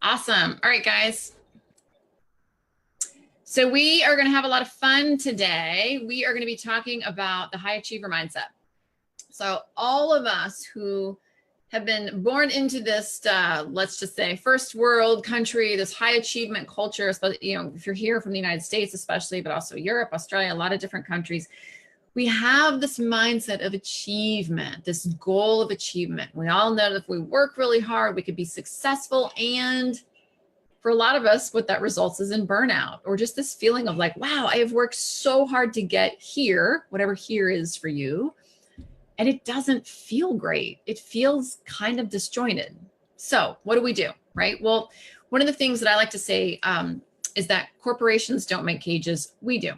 Awesome. All right, guys. So we are going to have a lot of fun today. We are going to be talking about the high achiever mindset. So all of us who have been born into this, let's just say, first world country, this high achievement culture, especially, if you're here from the United States, especially, but also Europe, Australia, a lot of different countries, we have this mindset of achievement, this goal of achievement. We all know that if we work really hard, we could be successful. And for a lot of us, what that results is in burnout, or just this feeling of like, wow, I have worked so hard to get here, whatever here is for you, and it doesn't feel great. It feels kind of disjointed. So what do we do, right? Well, one of the things that I like to say is that corporations don't make cages, we do.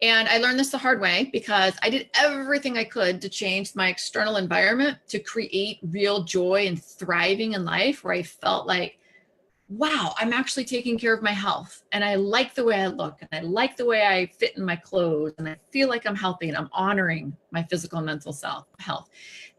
And I learned this the hard way because I did everything I could to change my external environment to create real joy and thriving in life, where I felt like, wow, I'm actually taking care of my health, and I like the way I look, and I like the way I fit in my clothes, and I feel like I'm healthy and I'm honoring my physical and mental health.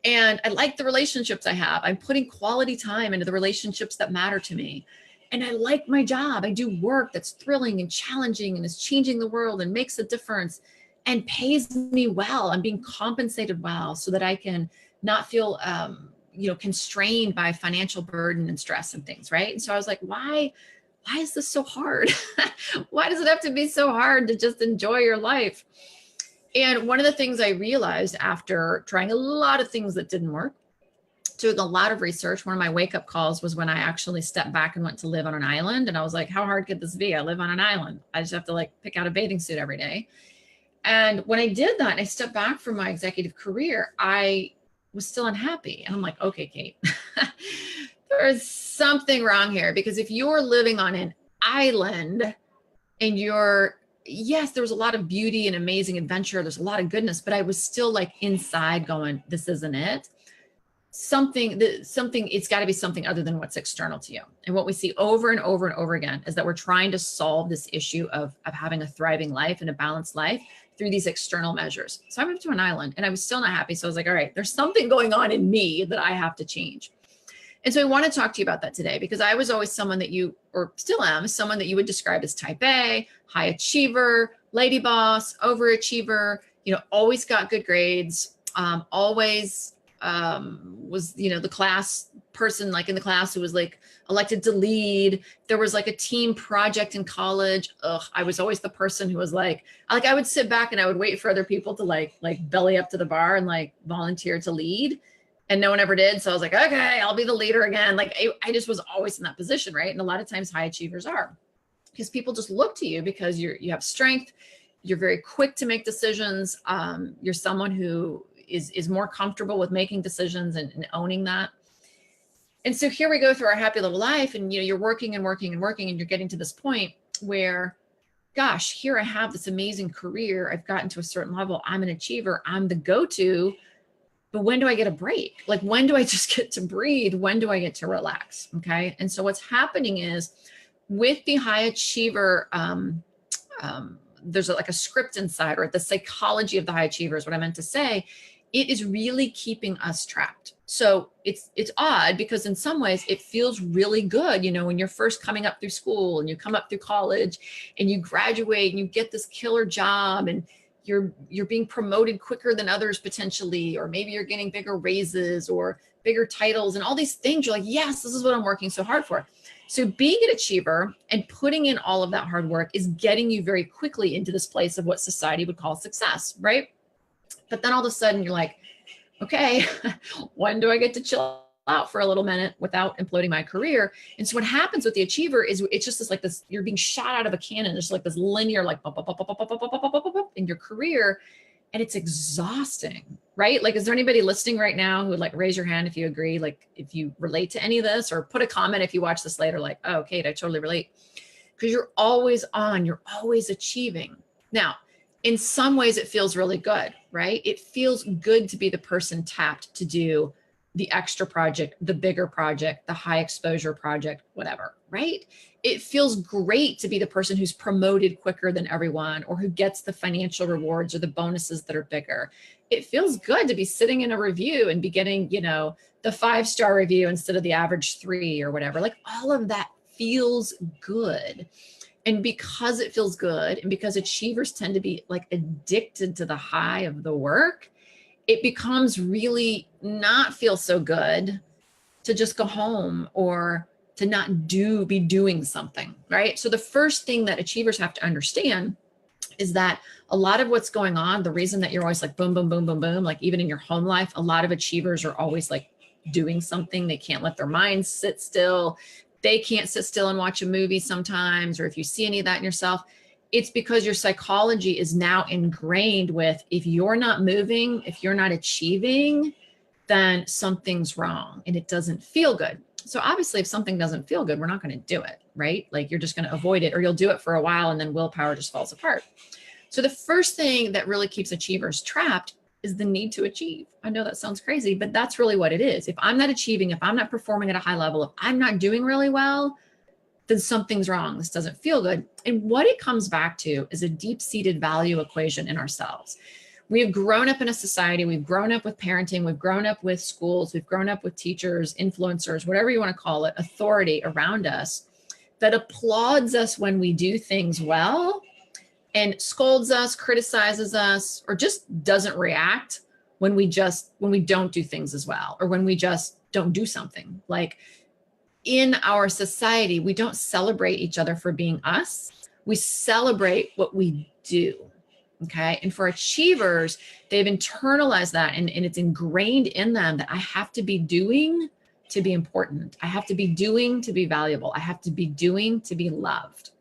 And I like the relationships I have. I'm putting quality time into the relationships that matter to me. And I like my job. I do work that's thrilling and challenging and is changing the world and makes a difference and pays me well. I'm being compensated well so that I can not feel constrained by financial burden and stress and things, right? And so I was like, why is this so hard? Why does it have to be so hard to just enjoy your life? And one of the things I realized after trying a lot of things that didn't work, doing a lot of research, one of my wake-up calls was when I actually stepped back and went to live on an island. And I was like, how hard could this be? I live on an island. I just have to pick out a bathing suit every day. And when I did that and I stepped back from my executive career, I was still unhappy. And I'm like, okay, Kate, there's something wrong here, because if you're living on an island and yes, there was a lot of beauty and amazing adventure, there's a lot of goodness, but I was still inside going, this isn't it. It's got to be something other than what's external to you. And what we see over and over and over again is that we're trying to solve this issue of having a thriving life and a balanced life through these external measures. So I moved to an island and I was still not happy. So I was like, all right, there's something going on in me that I have to change. And so I want to talk to you about that today, because I was always someone that still am, someone that you would describe as type A, high achiever, lady boss, overachiever, always got good grades, always was, the class person, in the class who was elected to lead. There was a team project in college. I was always the person who was I would sit back and I would wait for other people to belly up to the bar and volunteer to lead. And no one ever did. So I was like, okay, I'll be the leader again. I just was always in that position, right? And a lot of times high achievers are, because people just look to you because you have strength. You're very quick to make decisions. You're someone who is more comfortable with making decisions and owning that. And so here we go through our happy little life, and you're working and working and working, and you're getting to this point where, gosh, here I have this amazing career. I've gotten to a certain level. I'm an achiever. I'm the go-to. But when do I get a break? When do I just get to breathe? When do I get to relax? Okay. And so what's happening is, with the high achiever, there's a script inside, or the psychology of the high achievers, what I meant to say, it is really keeping us trapped. So it's odd, because in some ways it feels really good. When you're first coming up through school and you come up through college and you graduate and you get this killer job and you're being promoted quicker than others potentially, or maybe you're getting bigger raises or bigger titles and all these things. You're like, yes, this is what I'm working so hard for. So being an achiever and putting in all of that hard work is getting you very quickly into this place of what society would call success, right? But then all of a sudden you're like, okay, when do I get to chill out for a little minute without imploding my career? And so what happens with the achiever is it's just this, you're being shot out of a cannon. There's this linear, in your career, and it's exhausting, right? Is there anybody listening right now who would raise your hand if you agree, if you relate to any of this, or put a comment if you watch this later, oh, Kate, I totally relate. Because you're always on, you're always achieving. Now, in some ways it feels really good, right? It feels good to be the person tapped to do the extra project, the bigger project, the high exposure project, whatever, right? It feels great to be the person who's promoted quicker than everyone, or who gets the financial rewards or the bonuses that are bigger. It feels good to be sitting in a review and be getting, the 5-star review instead of the average 3 or whatever. All of that feels good. And because it feels good, and because achievers tend to be like addicted to the high of the work, it becomes really not feel so good to just go home or to not be doing something, right? So the first thing that achievers have to understand is that a lot of what's going on, the reason that you're always like boom, boom, boom, boom, boom, like even in your home life, a lot of achievers are always like doing something. They can't let their minds sit still. They can't sit still and watch a movie sometimes, or if you see any of that in yourself, it's because your psychology is now ingrained with, if you're not moving, if you're not achieving, then something's wrong and it doesn't feel good. So obviously if something doesn't feel good, we're not going to do it, right? Like you're just going to avoid it, or you'll do it for a while and then willpower just falls apart. So the first thing that really keeps achievers trapped is the need to achieve. I know that sounds crazy, but that's really what it is. If I'm not achieving, if I'm not performing at a high level, if I'm not doing really well, then something's wrong. This doesn't feel good. And what it comes back to is a deep-seated value equation in ourselves. We have grown up in a society, we've grown up with parenting, we've grown up with schools, we've grown up with teachers, influencers, whatever you want to call it, authority around us that applauds us when we do things well and scolds us, criticizes us, or just doesn't react when we don't do things as well, or when we just don't do something. Like in our society, we don't celebrate each other for being us. We celebrate what we do. Okay. And for achievers, they've internalized that and it's ingrained in them that I have to be doing to be important. I have to be doing to be valuable. I have to be doing to be loved.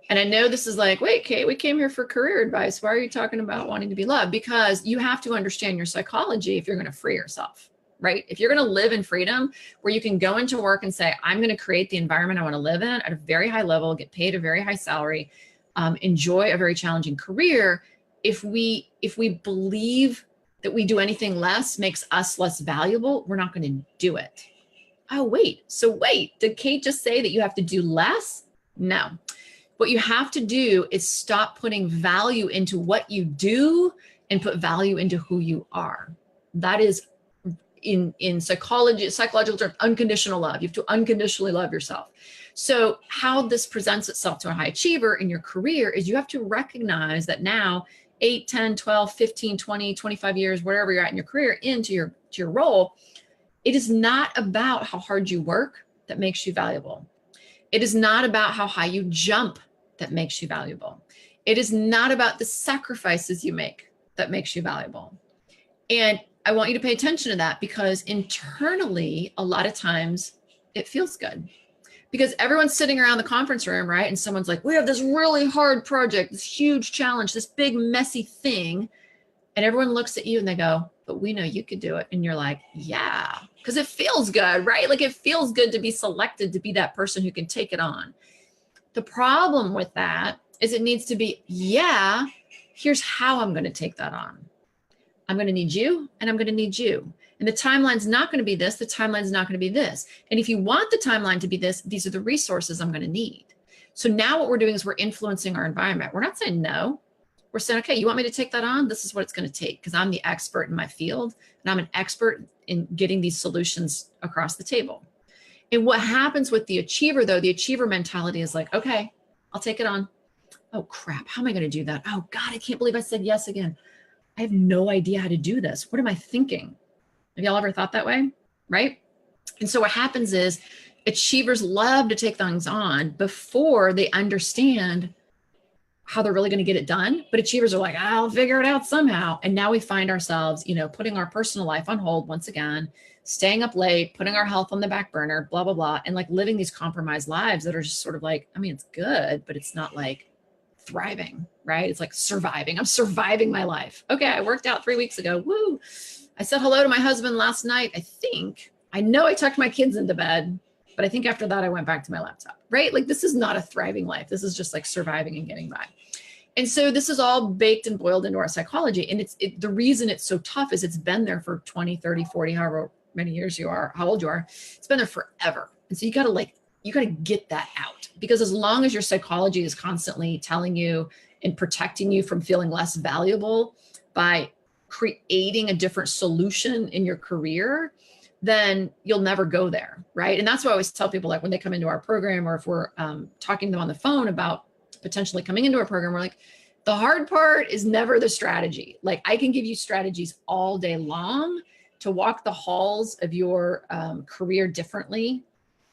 And I know this is like, wait, Kate, we came here for career advice. Why are you talking about wanting to be loved? Because you have to understand your psychology if you're going to free yourself, right? If you're going to live in freedom where you can go into work and say, I'm going to create the environment I want to live in at a very high level, get paid a very high salary, enjoy a very challenging career. If we believe that we do anything less makes us less valuable, we're not going to do it. Oh, wait, did Kate just say that you have to do less? No. What you have to do is stop putting value into what you do and put value into who you are. That is in psychological terms, unconditional love. You have to unconditionally love yourself. So how this presents itself to a high achiever in your career is you have to recognize that now 8, 10, 12, 15, 20, 25 years, wherever you're at in your career, into your role, it is not about how hard you work that makes you valuable. It is not about how high you jump that makes you valuable. It is not about the sacrifices you make that makes you valuable. And I want you to pay attention to that because internally, a lot of times it feels good because everyone's sitting around the conference room, right? And someone's like, we have this really hard project, this huge challenge, this big messy thing. And everyone looks at you and they go, but we know you could do it. And you're like, yeah, because it feels good, right? Like it feels good to be selected to be that person who can take it on. The problem with that is it needs to be, yeah, here's how I'm going to take that on. I'm going to need you and I'm going to need you. And the timeline's not going to be this. The timeline's not going to be this. And if you want the timeline to be this, these are the resources I'm going to need. So now what we're doing is we're influencing our environment. We're not saying no. We're saying, okay, you want me to take that on? This is what it's going to take because I'm the expert in my field and I'm an expert in getting these solutions across the table. And what happens with the achiever, though, the achiever mentality is like, okay, I'll take it on. Oh, crap. How am I going to do that? Oh, God, I can't believe I said yes again. I have no idea how to do this. What am I thinking? Have y'all ever thought that way? Right? And so what happens is achievers love to take things on before they understand how they're really going to get it done. But achievers are like, I'll figure it out somehow. And now we find ourselves, putting our personal life on hold once again, staying up late, putting our health on the back burner, blah, blah, blah, and like living these compromised lives that are just sort of like, I mean, it's good, but it's not like thriving, right? It's like surviving. I'm surviving my life. Okay, I worked out 3 weeks ago. Woo. I said hello to my husband last night. I know I tucked my kids into bed, but I think after that I went back to my laptop, right? Like this is not a thriving life. This is just like surviving and getting by. And so this is all baked and boiled into our psychology. And the reason it's so tough is it's been there for 20, 30, 40, however many years you are, how old you are. It's been there forever. And so you got to get that out because as long as your psychology is constantly telling you and protecting you from feeling less valuable by creating a different solution in your career, then you'll never go there, right? And that's why I always tell people, like when they come into our program, or if we're talking to them on the phone about potentially coming into our program, we're like, the hard part is never the strategy. Like I can give you strategies all day long to walk the halls of your career differently,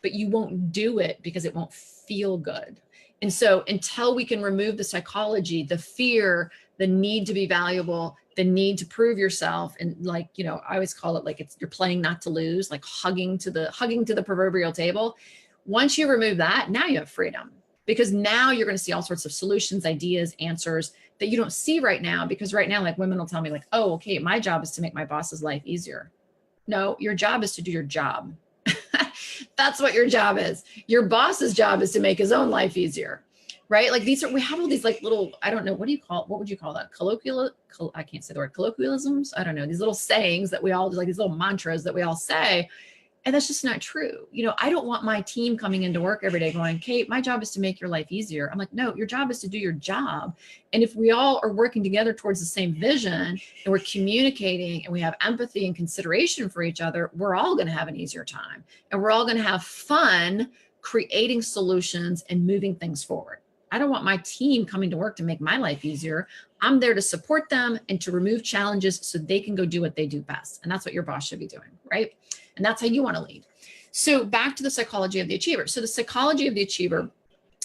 but you won't do it because it won't feel good. And so until we can remove the psychology, the fear, the need to be valuable, the need to prove yourself, and like, you know, I always call it like you're playing not to lose, like hugging to the proverbial table. Once you remove that, now you have freedom, because now you're going to see all sorts of solutions, ideas, answers that you don't see right now. Because right now, like women will tell me like, oh, okay, my job is to make my boss's life easier. No, your job is to do your job. That's what your job is. Your boss's job is to make his own life easier, right? Like we have all these like little, I don't know, what would you call that? I can't say the word colloquialisms. I don't know. These little sayings that we all, like these little mantras that we all say. And that's just not true. You know, I don't want my team coming into work every day going, Kate, my job is to make your life easier. I'm like, no, your job is to do your job. And if we all are working together towards the same vision, and we're communicating, and we have empathy and consideration for each other, we're all going to have an easier time. And we're all going to have fun creating solutions and moving things forward. I don't want my team coming to work to make my life easier. I'm there to support them and to remove challenges so they can go do what they do best. And that's what your boss should be doing, right? And that's how you want to lead. So back to the psychology of the achiever. So the psychology of the achiever,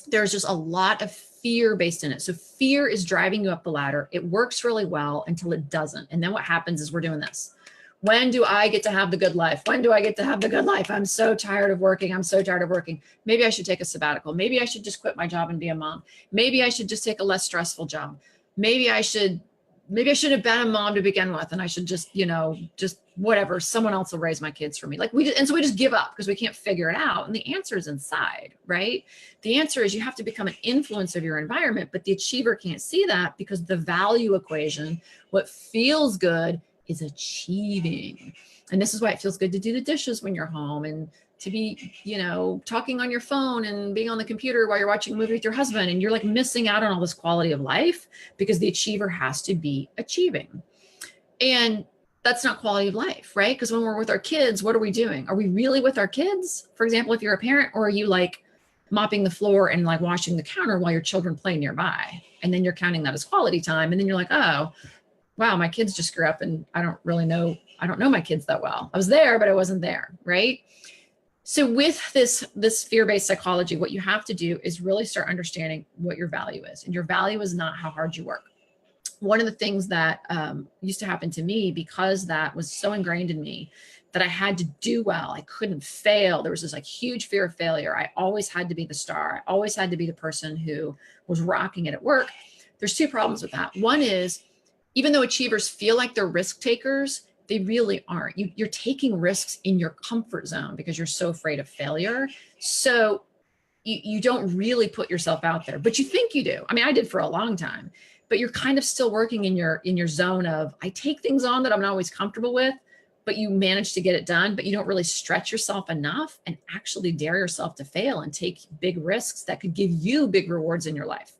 there's just a lot of fear based in it. So fear is driving you up the ladder. It works really well until it doesn't. And then what happens is we're doing this. When do I get to have the good life? When do I get to have the good life? I'm so tired of working. I'm so tired of working. Maybe I should take a sabbatical. Maybe I should just quit my job and be a mom. Maybe I should just take a less stressful job. Maybe I should have been a mom to begin with, and I should just, you know, just whatever, someone else will raise my kids for me. And so we just give up because we can't figure it out. And the answer is inside, right? The answer is you have to become an influence of your environment, but the achiever can't see that because the value equation, what feels good is achieving. And this is why it feels good to do the dishes when you're home, and to be, you know, talking on your phone and being on the computer while you're watching a movie with your husband, and you're like missing out on all this quality of life because the achiever has to be achieving. And that's not quality of life, right? Because when we're with our kids, what are we doing? Are we really with our kids? For example, if you're a parent, or are you like mopping the floor and like washing the counter while your children play nearby? And then you're counting that as quality time. And then you're like, oh, wow, my kids just grew up and I don't know my kids that well. I was there, but I wasn't there, right? So with this fear-based psychology, what you have to do is really start understanding what your value is. And your value is not how hard you work. One of the things that used to happen to me, because that was so ingrained in me, that I had to do well, I couldn't fail. There was this like huge fear of failure. I always had to be the star. I always had to be the person who was rocking it at work. There's two problems with that. One is, even though achievers feel like they're risk takers, they really aren't. You're taking risks in your comfort zone because you're so afraid of failure. So you don't really put yourself out there, but you think you do. I mean, I did for a long time, but you're kind of still working in your zone of, I take things on that I'm not always comfortable with, but you manage to get it done, but you don't really stretch yourself enough and actually dare yourself to fail and take big risks that could give you big rewards in your life.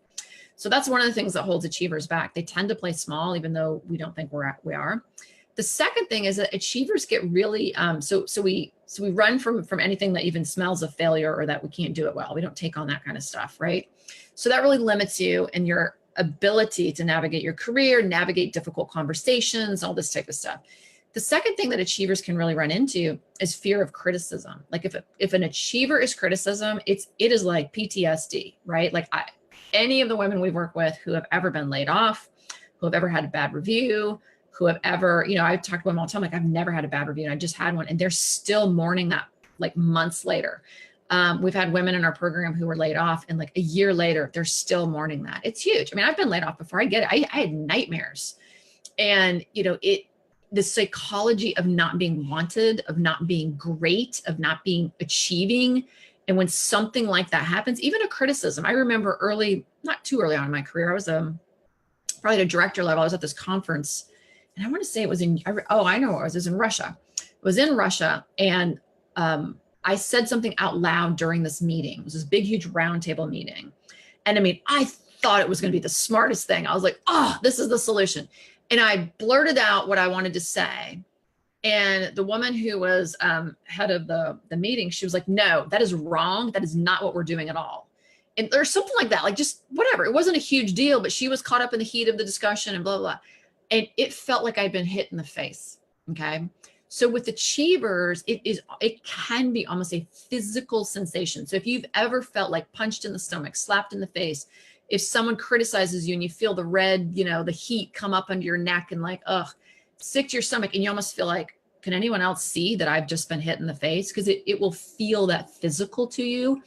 So that's one of the things that holds achievers back. They tend to play small, even though we don't think we are. The second thing is that achievers get really, so we run from anything that even smells of failure or that we can't do it well. We don't take on that kind of stuff, right? So that really limits you and your ability to navigate your career, navigate difficult conversations, all this type of stuff. The second thing that achievers can really run into is fear of criticism. Like if an achiever is criticism, it is like PTSD, right? Like any of the women we've worked with who have ever been laid off, who have ever had a bad review, who have ever, you know, I talk to them all the time, like I've never had a bad review and I just had one, and they're still mourning that like months later. We've had women in our program who were laid off, and like a year later, they're still mourning that. It's huge. I mean, I've been laid off before. I get it. I had nightmares, and you know, the psychology of not being wanted, of not being great, of not being achieving. And when something like that happens, even a criticism, I remember not too early on in my career, I was probably at a director level. I was at this conference, and I want to say it was I know it was in Russia. It was in Russia. And I said something out loud during this meeting. It was this big, huge roundtable meeting. And I mean, I thought it was going to be the smartest thing. I was like, oh, this is the solution. And I blurted out what I wanted to say. And the woman who was head of the meeting, she was like, no, that is wrong. That is not what we're doing at all. And there's something like that, like just whatever. It wasn't a huge deal, but she was caught up in the heat of the discussion and blah, blah, blah. And it felt like I'd been hit in the face. Okay. So with achievers, it can be almost a physical sensation. So if you've ever felt like punched in the stomach, slapped in the face, if someone criticizes you and you feel the red, the heat come up under your neck and like, ugh, sick to your stomach, and you almost feel like, can anyone else see that I've just been hit in the face? Because it will feel that physical to you.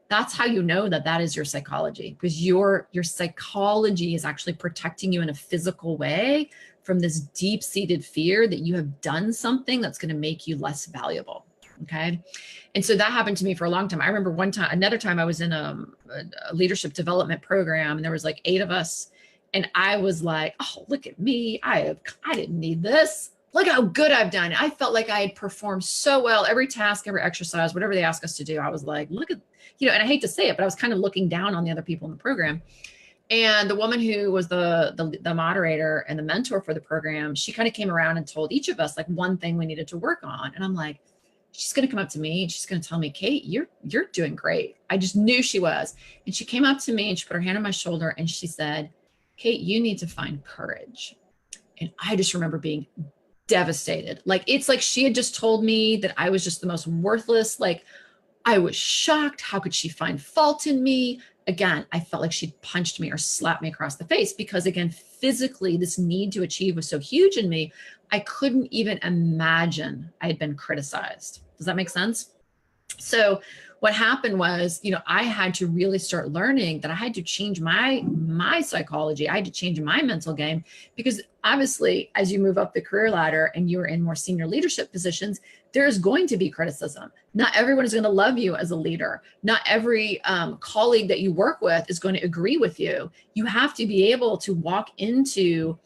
That's how you know that that is your psychology, because your psychology is actually protecting you in a physical way from this deep-seated fear that you have done something that's going to make you less valuable. Okay. And so that happened to me for a long time. I remember another time I was in a leadership development program, and there was like 8 of us. And I was like, oh, look at me. I didn't need this. Look how good I've done. I felt like I had performed so well. Every task, every exercise, whatever they asked us to do, I was like, look at, and I hate to say it, but I was kind of looking down on the other people in the program. And the woman who was the moderator and the mentor for the program, she kind of came around and told each of us like one thing we needed to work on. And I'm like, she's going to come up to me and she's going to tell me, Kate, you're doing great. I just knew she was. And she came up to me and she put her hand on my shoulder and she said, Kate, you need to find courage. And I just remember being devastated. Like, it's like she had just told me that I was just the most worthless. Like, I was shocked. How could she find fault in me? Again, I felt like she'd punched me or slapped me across the face because, again, physically, this need to achieve was so huge in me. I couldn't even imagine I had been criticized. Does that make sense? So what happened was, I had to really start learning that I had to change my psychology. I had to change my mental game, because obviously, as you move up the career ladder and you're in more senior leadership positions, there's going to be criticism. Not everyone is going to love you as a leader. Not every colleague that you work with is going to agree with you. You have to be able to walk into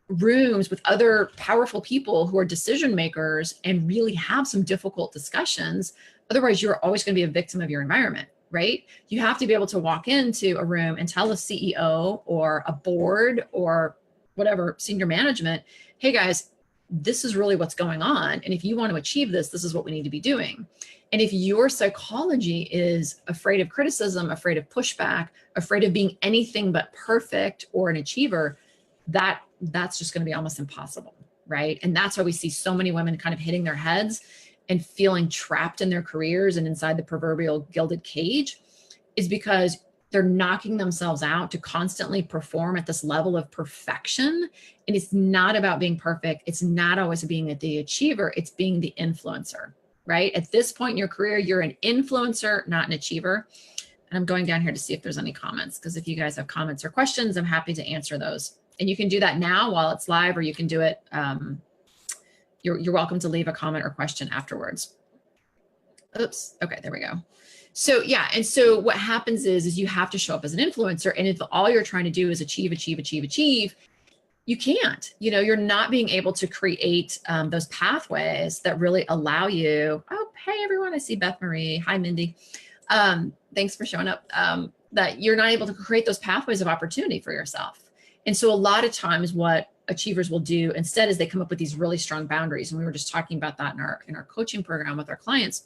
rooms with other powerful people who are decision makers and really have some difficult discussions. Otherwise, you're always going to be a victim of your environment, right? You have to be able to walk into a room and tell a CEO or a board or whatever, senior management, hey guys, this is really what's going on. And if you want to achieve this, this is what we need to be doing. And if your psychology is afraid of criticism, afraid of pushback, afraid of being anything but perfect or an achiever, that's just going to be almost impossible, right? And that's why we see so many women kind of hitting their heads and feeling trapped in their careers and inside the proverbial gilded cage, is because they're knocking themselves out to constantly perform at this level of perfection. And it's not about being perfect. It's not always being the achiever. It's being the influencer, right? At this point in your career, you're an influencer, not an achiever. And I'm going down here to see if there's any comments, because if you guys have comments or questions, I'm happy to answer those. And you can do that now while it's live, or you can do it. You're welcome to leave a comment or question afterwards. Oops. Okay, there we go. So yeah. And so what happens is you have to show up as an influencer. And if all you're trying to do is achieve, you can't, you're not being able to create those pathways that really allow you. Oh, hey, everyone. I see Beth Marie. Hi, Mindy. Thanks for showing up. That you're not able to create those pathways of opportunity for yourself. And so a lot of times what achievers will do instead is they come up with these really strong boundaries. And we were just talking about that in our coaching program with our clients,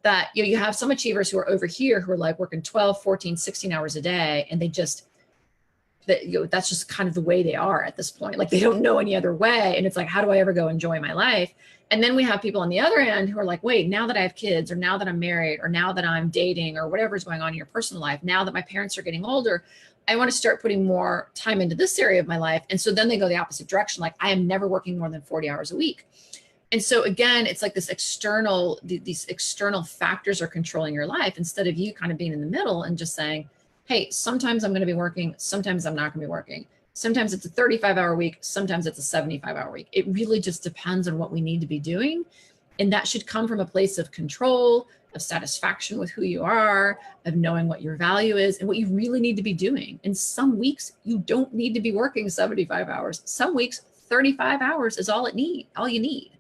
that, you have some achievers who are over here who are like working 12, 14, 16 hours a day. And that's just kind of the way they are at this point. Like, they don't know any other way. And it's like, how do I ever go enjoy my life? And then we have people on the other end who are like, wait, now that I have kids, or now that I'm married, or now that I'm dating, or whatever's going on in your personal life, now that my parents are getting older, I want to start putting more time into this area of my life. And so then they go the opposite direction. Like, I am never working more than 40 hours a week. And so again, it's like these external factors are controlling your life, instead of you kind of being in the middle and just saying, hey, sometimes I'm going to be working, sometimes I'm not going to be working. Sometimes it's a 35-hour week, sometimes it's a 75-hour week. It really just depends on what we need to be doing. And that should come from a place of control, of satisfaction with who you are, of knowing what your value is and what you really need to be doing. And some weeks you don't need to be working 75 hours. Some weeks, 35 hours is all you need.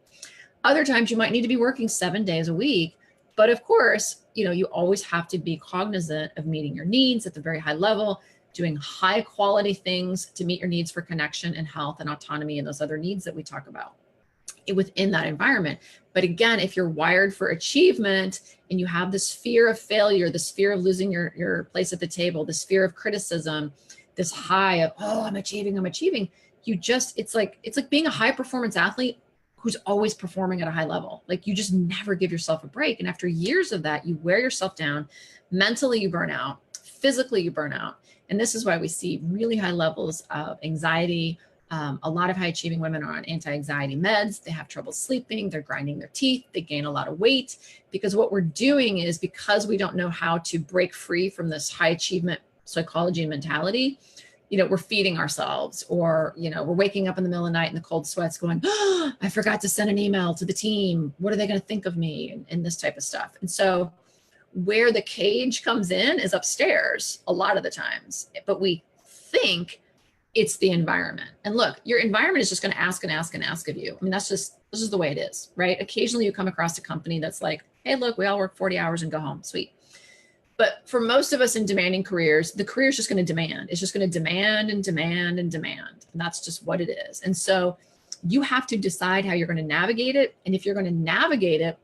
Other times you might need to be working 7 days a week. But of course, you always have to be cognizant of meeting your needs at the very high level, doing high quality things to meet your needs for connection and health and autonomy and those other needs that we talk about. within that environment. But again, if you're wired for achievement and you have this fear of failure, this fear of losing your place at the table, this fear of criticism, this high of, oh, I'm achieving, it's like being a high performance athlete who's always performing at a high level. Like you just never give yourself a break. And after years of that, you wear yourself down. Mentally, you burn out. Physically, you burn out. And this is why we see really high levels of anxiety. A lot of high achieving women are on anti-anxiety meds. They have trouble sleeping. They're grinding their teeth. They gain a lot of weight because what we're doing is, because we don't know how to break free from this high achievement psychology and mentality, we're feeding ourselves, or, we're waking up in the middle of the night in the cold sweats going, oh, I forgot to send an email to the team. What are they going to think of me? And this type of stuff. And so where the cage comes in is upstairs a lot of the times, but we think it's the environment. And look, your environment is just going to ask and ask and ask of you. I mean, this is the way it is, right? Occasionally you come across a company that's like, hey, look, we all work 40 hours and go home. Sweet. But for most of us in demanding careers, the career is just going to demand. It's just going to demand and demand and demand. And that's just what it is. And so you have to decide how you're going to navigate it. And if you're going to navigate it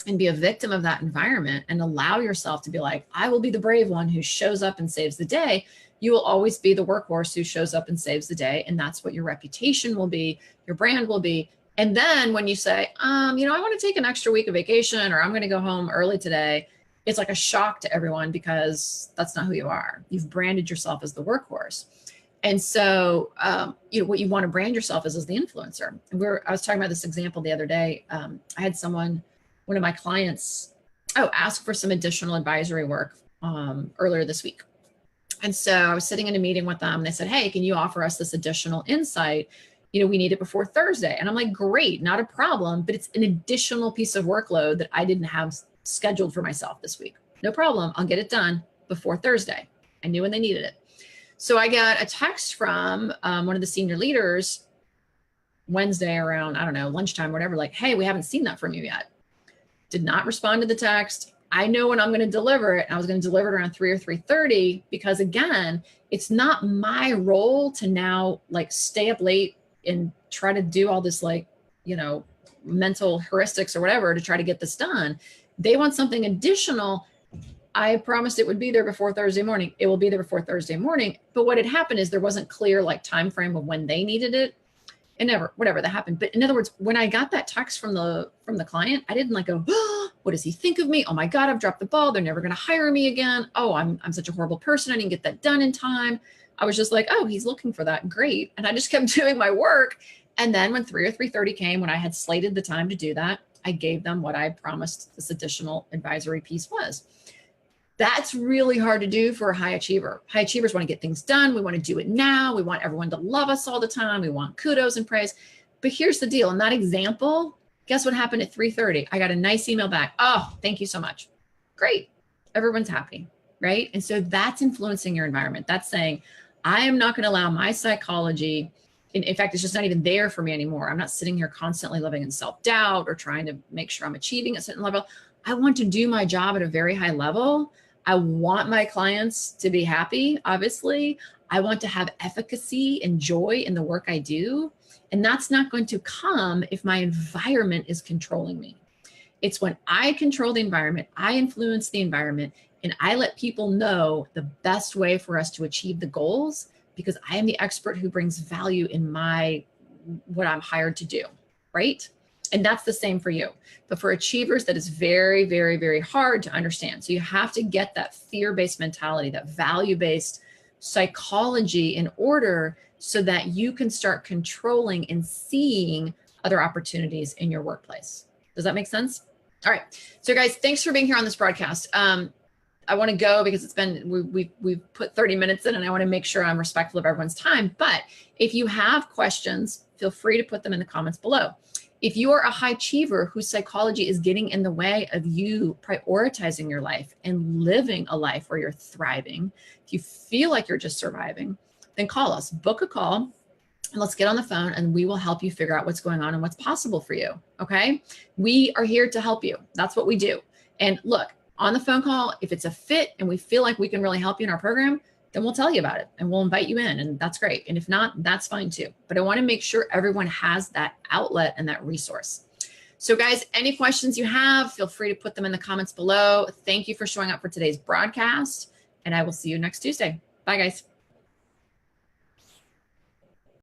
and be a victim of that environment and allow yourself to be like, I will be the brave one who shows up and saves the day, you will always be the workhorse who shows up and saves the day. And that's what your reputation will be, your brand will be. And then when you say, I want to take an extra week of vacation, or I'm going to go home early today, it's like a shock to everyone because that's not who you are. You've branded yourself as the workhorse. And so, what you want to brand yourself as the influencer. I was talking about this example the other day. I had one of my clients, ask for some additional advisory work earlier this week. And so I was sitting in a meeting with them and they said, hey, can you offer us this additional insight? We need it before Thursday. And I'm like, great, not a problem, but it's an additional piece of workload that I didn't have scheduled for myself this week. No problem. I'll get it done before Thursday. I knew when they needed it. So I got a text from one of the senior leaders Wednesday around, lunchtime or whatever, like, hey, we haven't seen that from you yet. Did not respond to the text. I know when I'm going to deliver it. And I was going to deliver it around 3 or 3:30 because, again, it's not my role to now stay up late and try to do all this mental heuristics or whatever to try to get this done. They want something additional. I promised it would be there before Thursday morning. It will be there before Thursday morning. But what had happened is there wasn't clear time frame of when they needed it. And whatever that happened. But in other words, when I got that text from the client, I didn't go, oh, what does he think of me? Oh my God, I've dropped the ball. They're never going to hire me again. Oh, I'm such a horrible person. I didn't get that done in time. I was just like, oh, he's looking for that. Great. And I just kept doing my work. And then when 3 or 3:30 came, when I had slated the time to do that, I gave them what I promised this additional advisory piece was. That's really hard to do for a high achiever. High achievers want to get things done. We want to do it now. We want everyone to love us all the time. We want kudos and praise. But here's the deal. In that example, guess what happened at 3:30? I got a nice email back. Oh, thank you so much. Great. Everyone's happy, right? And so that's influencing your environment. That's saying, I am not going to allow my psychology. In fact, it's just not even there for me anymore. I'm not sitting here constantly living in self-doubt or trying to make sure I'm achieving a certain level. I want to do my job at a very high level. I want my clients to be happy, obviously. I want to have efficacy and joy in the work I do. And that's not going to come if my environment is controlling me. It's when I control the environment, I influence the environment, and I let people know the best way for us to achieve the goals, because I am the expert who brings value in what I'm hired to do, right? And that's the same for you. But for achievers, that is very, very, very hard to understand. So you have to get that fear-based mentality, that value-based psychology in order so that you can start controlling and seeing other opportunities in your workplace. Does that make sense? All right. So guys, thanks for being here on this broadcast. I want to go because we've put 30 minutes in and I want to make sure I'm respectful of everyone's time. But if you have questions, feel free to put them in the comments below. If you are a high achiever whose psychology is getting in the way of you prioritizing your life and living a life where you're thriving, if you feel like you're just surviving, then call us, book a call, and let's get on the phone and we will help you figure out what's going on and what's possible for you. Okay. We are here to help you. That's what we do. And look, on the phone call, if it's a fit and we feel like we can really help you in our program, then we'll tell you about it and we'll invite you in, and that's great. And if not, that's fine too. But I want to make sure everyone has that outlet and that resource. So guys, any questions you have, feel free to put them in the comments below. Thank you for showing up for today's broadcast, and I will see you next Tuesday. Bye guys.